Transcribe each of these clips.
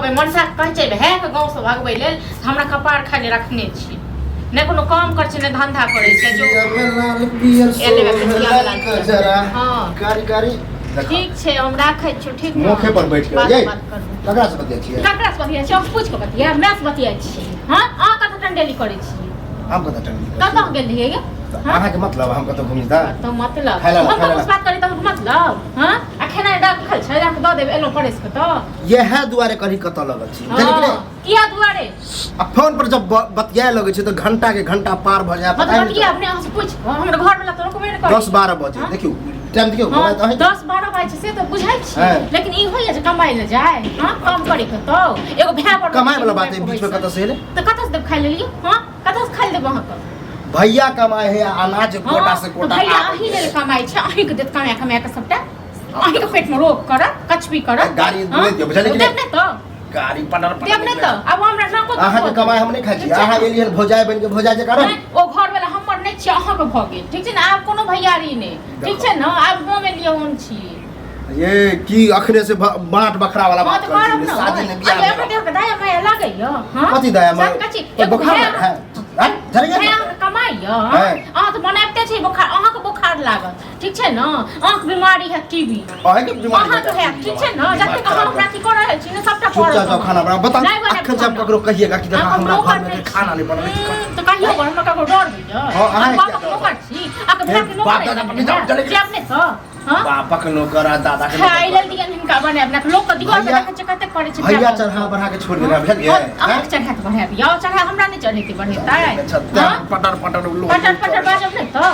कहबे मनसा कह छै है के गांव से भागबै लेल हमरा कपार खाली रखने छी ने कोनो काम कर छै ने धंधा करे छै जो हां कारी ठीक छै हम राखै छी ठीक मुखे पर बैठ के ये ककरा से बतिया छियै पूछ के बतिया मैं से बतिया छी हां आ कत टंडेली करे छी हम कत टंडेली कत गेल रहिए गे अहाँ के मतलब हम कत घुमी था तो मतलब हम कुछ बात करी त मतलब हां अखना डाक खल छै जाके द देब एलो परेस के त ये है दुआरे करी कत लगत छी जानि कि नहीं किया दुआरे अब फोन पर जब बतिया लगे छै तो घंटा के घंटा पार भ जाय मतलब बतिया अपने से पूछ हमर घर वाला तो कमेंट कर 10-12 बजे देखियो टाइम देखियो 10-12 बजे से तो बुझाई छी लेकिन ई होय जे कमाई ले जाय हां काम करी के तो एगो भैया पर कमाई वाला बात है बीच में कत से ले तो कत से खाइ लेलियो हां कत से खाइ लेब अहाँ के भैया कमाए है अनाज कोटा से कोटा भैया अही ले कमाई छै अही के देत कमाए के सबटा अही के पेट में रोक कर कछ भी कर गाड़ी दे दियो बुझले कि नहीं तो गाड़ी पटर देब नहीं तो अब हमरा ना को अहाँ के कमाई हम नहीं खाइ छी अहाँ एलियन भोजाय बन के भोजाय जे करब ओ घर वाला हमर नहीं छी अहाँ के भ गेल ठीक छै ना आब कोनो भैयारी नहीं ठीक छै ना आब गांव में लियो हम छी ये की अखने से बांट बखरा वाला बात कर शादी में बियाह में देख के दया माया लागै य हां कथि दया माया बुखार है धर गया कमाई य अहाँ तो बनाबते छी बुखार अहाँ के बुखार लागत ठीक छै ना आंख बीमारी है टीबी अहाँ के बीमारी है ठीक छै ना जते हम हमरा की कर रहल छी ने सबटा कर चुपचाप खाना बना बता अखन जब ककरो कहिएगा कि देखा हमरा घर में खाना नहीं बन रही तो कहियो हमरा ककरो डर होय हां अहाँ नौकर छी आके भैया के नौकर अपने तो बापा के नौकर दादा के खाइ लेल दियन हिनका बने अपना लोग के दीवार पे देखे छै कते करे छै भैया चढ़ा बढ़ा के छोड़ देना भेल ये हां चढ़ा के बढ़ा दिया चढ़ा हमरा नहीं चढ़े के बढ़ेतै पटर पटर लोग पटर बाजब नहीं तो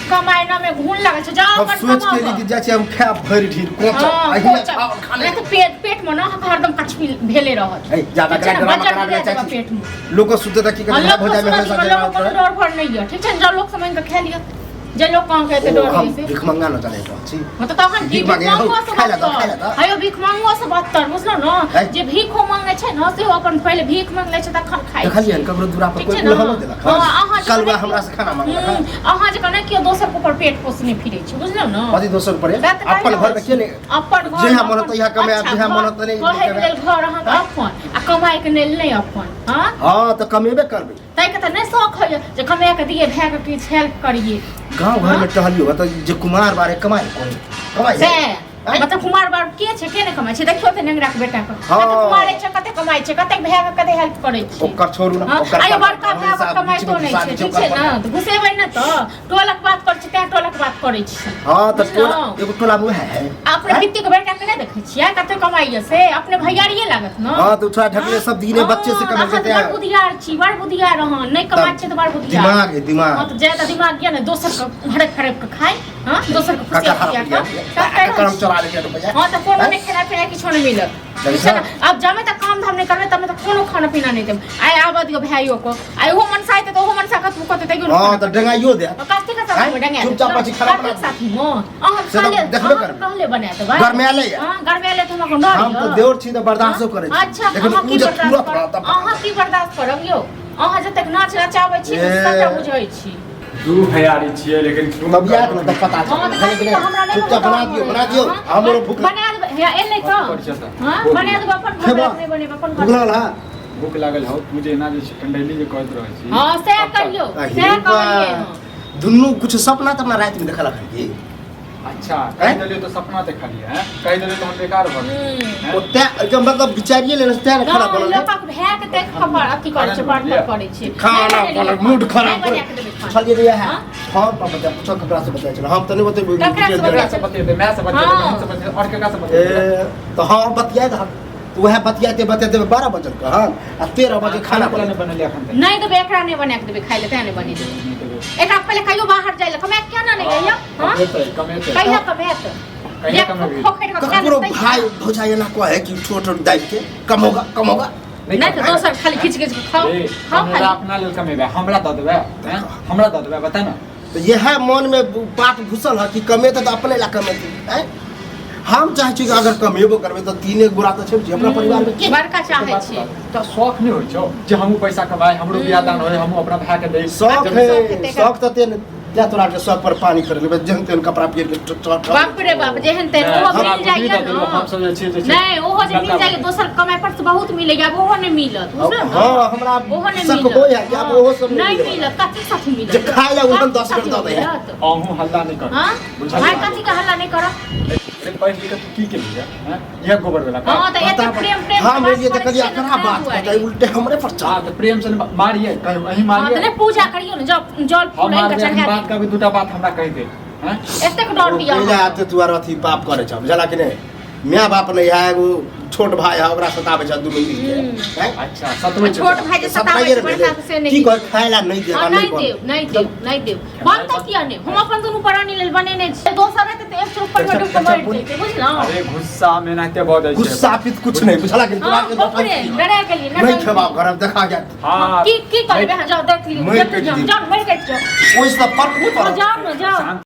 कमाई ना में घून लागे छै जाओ अपन सोच के लिए कि जाय छै हम खा भरि ढीर कोचा अहिया खाने तो पेट में ना हरदम कचपी भेले रहत ए ज्यादा ड्रामा करा दे छै पेट में लोग सुते त की करे भोजा में हमेशा डर भर नहीं है ठीक छै जब लोग समझ के खा लिया जे लोग काम कहते डर नहीं से भीख मंगा न चले छी मतलब तखन भीख मांगो से हायो भीख मांगो से बदतर बुझलो न जे भीखो मांगे छै न से अपन पहले भीख मांग ले छै तखन खाइ छै देखलियन ककरो दूरा पर कोई लहलो देलक हां कलवा हमरा से खाना मांगलक अहाँ जे कने कियो दोसर ऊपर पेट पोसने फिरै छै बुझलो न कथि दोसर पर अपन घर में के ने अपन घर जे मन त यहां कमाय जे मन त नहीं कहे लेल घर अहाँ के अपन आ कमाई के लेल नहीं अपन हां हां त कमेबे करबे तै के त नहीं शौक है जे कमाय के दिए भाय के किछ हेल्प करिए गांव घर में टहलियो त जे कुमार बारे कमाई कोन कमाई से मतलब कुमार बार के छै के ने कमाई छै देखियो त नेंगरा के बेटा के कुमार छै कते कमाई छै कते भाय के कते हेल्प करे छै ओकर छोड़ू ना ओकर आइ बड़का भाय कमाई तो नहीं छै ठीक छै ना त घुसेबै न त टोलक बात कर छै त टोलक बात करे छै हां त टोला एगो टोला मुह है अपने बित्ती के बेटा के नहीं देखै छियै कते कमाई से अपने भैयारिए लागत न हां तो थोड़ा ढकले सब दिने बच्चे से कमा देते हैं बड़ बुधियार छी बड़ बुधियार रहन नहीं कमाई छै त बड़ बुधियार दिमाग है दिमाग हां त ज्यादा दिमाग किया ने दोसर के हड़क हड़क के खाए हां दोसर के खुशी किया का कर्म चला ले रुपया हां त कोनो में खाना पीना किछो नहीं मिलत अब जमे तक काम धाम नहीं करबे तमे तक कोनो खाना पीना नहीं देब आइ आबा दियो भाइयो को आइ हो मन साइते तो हो मन सा कतु कते तइयो हां त डंगाइयो दे कास्ते का साथ में डंगा चुपचाप पछि खराब एक साथ में अहाँ खाले देखबे कर कहले बना त भाई घर में आले हां घर में आले त हम डर हम तो देवर छी त बर्दाश्त करे अच्छा अहाँ की बर्दाश्त अहाँ की बर्दाश्त करब यो अहाँ जते नाच नचाबै छी सबटा बुझै छी दू भैयारी छियै लेकिन तब याद न त पता चल चुपचाप बना दियो हमरो भूख बना दे हे एले त हां बना दे अपन घर नहीं बने अपन घर भूख लागल हो मुझे ना जे टंडेली जे कहत रहै छी हां से करियो से करिए दुन्नु कुछ सपना त अपना रात में देखला खरी अच्छा कह देलियो तो सपना देखा लिया है कह देलियो तो हम बेकार भ गए ओते एकदम मतलब विचारिए लेने से तेरे खराब बनल लोक भए के देख खबर अथी करे छै बात करे छै खाना बनल मूड खराब कर चलिए दिया है हां पापा जब पूछो ककरा से बताय चलो हम त नहीं बतेबे ककरा से बतेबे मैं से बतेबे हम से बतेबे और केकरा से बतेबे तो हां बतिया था वह बतियाते 12 बजे का हां आ 13 बजे खाना बनले अखन नहीं तो एकरा नहीं बना के देबे खाइ ले त नहीं बनी देबे एकरा पहले कहियो बाहर जाय ले कमे क्या ना नहीं गइया हां कमेते कहिया कमेत कहिया कमेबे ककरो भाई भौजाई ना कहे कि छोट दाइ के कम होगा नहीं तो दोसर खाली खींच के खाओ हमरा अपना लेल कमेबे हमरा द देबे हैं हमरा द देबे बता ना तो ये है मन में बात घुसल है कि कमेते तो अपने ला कमेते हैं हम चाहे छी अगर कमेबो करबे तो तीने गुरा तो छै अपना परिवार में के बड़का चाहे छी तो शौक नहीं होय छौ जे हमहु पैसा कमाए हमरो बियाह दान होय हमहु अपना भाई के दे शौक है शौक तो जा तोरा के सब पर पानी कर लेबे जन तेन कपड़ा पहिर के बाप रे बाप जेहन तेन ओहो मिल जाइए हम सब जे छी नहीं ओहो जे मिल जाइए दोसर कमाई पर से बहुत मिलेगा अब ओहो नहीं मिलत बुझल हां हमरा ओहो नहीं शक मिलत हो या कि अब ओहो सब नहीं मिलत कथि साथ मिलत जे खाए ला उन 10 कर दो दे अहूँ हल्ला नहीं कर हां भाई कथि का हल्ला नहीं करो पढ़ लिख तू की के लिए हैं यह गोबर वाला का हां तो ये तो प्रेम प्रेम हां मैं ये तो कदी खराब बात बताई उल्टे हमरे पर चढ़ हां तो प्रेम से मारिए कहीं वही हां मारिए तो पूजा करियो ना जब जल फूल हमारे का चढ़ा बात का भी दूटा बात हमरा कह दे हैं एतेक डर दिया पहले आते तू आर अथी पाप करे छ बुझला कि नहीं माँ बाप नहीं है एगो छोट भाई है ओकरा सतावे छ दुनु मिल के हैं अच्छा सतवे छोट भाई जे सतावे छै बड़का से नहीं की कह खाइला नहीं दे हाँ, नहीं देव बनता किया ने हम अपन दोनों प्राणी लेल बनेने छै दोसर रहते तो 100 रुपया में डूब के मर जैते बुझला अरे गुस्सा में नाते बहुत है गुस्सा पित कुछ नहीं बुझला कि हां बाप रे डरा गेली ना नहीं खबा घर देखा गया हां की करबे जाओ देख ली मैं कट दी। जाओ मर के जाओ ओइस त फर्क नहीं पड़ो जाओ ना जाओ